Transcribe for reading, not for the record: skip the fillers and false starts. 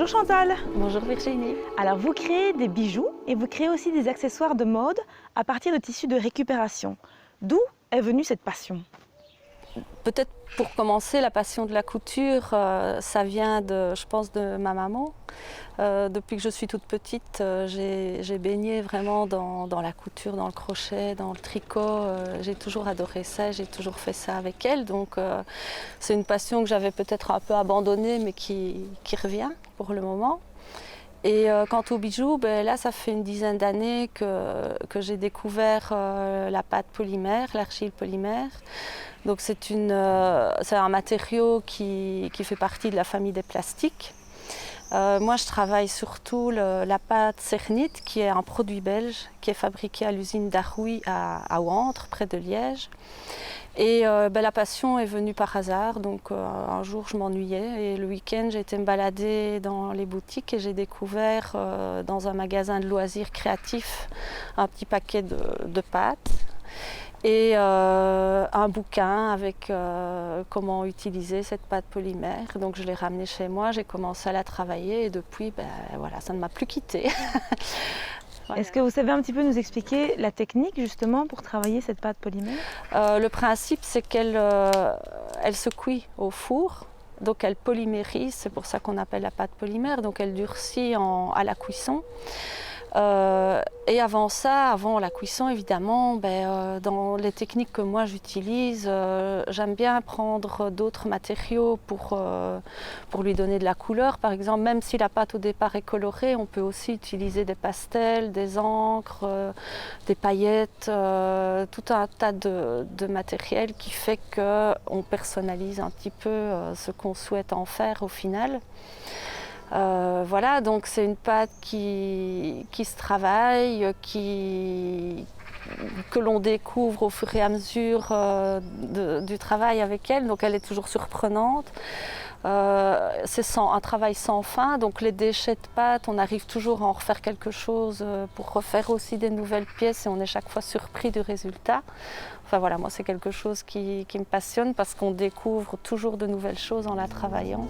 Bonjour Chantal. Bonjour Virginie. Alors vous créez des bijoux et vous créez aussi des accessoires de mode à partir de tissus de récupération. D'où est venue cette passion? Peut-être pour commencer, la passion de la couture, ça vient je pense, de ma maman. Depuis que je suis toute petite, j'ai baigné vraiment dans la couture, dans le crochet, dans le tricot. J'ai toujours adoré ça, j'ai toujours fait ça avec elle. Donc c'est une passion que j'avais peut-être un peu abandonnée, mais qui revient pour le moment. Et quant aux bijoux, là ça fait une dizaine d'années que j'ai découvert la pâte polymère, l'argile polymère. Donc c'est un matériau qui fait partie de la famille des plastiques. Moi je travaille surtout la pâte cernite, qui est un produit belge qui est fabriqué à l'usine d'Arouy à Wantre, près de Liège. Et la passion est venue par hasard, donc un jour je m'ennuyais et le week-end j'ai été me balader dans les boutiques et j'ai découvert dans un magasin de loisirs créatifs un petit paquet de pâtes et un bouquin avec comment utiliser cette pâte polymère. Donc je l'ai ramenée chez moi, j'ai commencé à la travailler et depuis voilà, ça ne m'a plus quittée. Voilà. Est-ce que vous savez un petit peu nous expliquer la technique justement pour travailler cette pâte polymère? Le principe c'est qu'elle se cuit au four, donc elle polymérise, c'est pour ça qu'on appelle la pâte polymère, donc elle durcit à la cuisson. Et avant la cuisson évidemment, dans les techniques que moi j'utilise, j'aime bien prendre d'autres matériaux pour lui donner de la couleur. Par exemple, même si la pâte au départ est colorée, on peut aussi utiliser des pastels, des encres, des paillettes, tout un tas de matériel qui fait qu'on personnalise un petit peu ce qu'on souhaite en faire au final. Voilà, donc c'est une pâte qui se travaille, que l'on découvre au fur et à mesure du travail avec elle, donc elle est toujours surprenante. C'est un travail sans fin, donc les déchets de pâte, on arrive toujours à en refaire quelque chose pour refaire aussi des nouvelles pièces et on est chaque fois surpris du résultat. Enfin voilà, moi c'est quelque chose qui me passionne parce qu'on découvre toujours de nouvelles choses en la travaillant.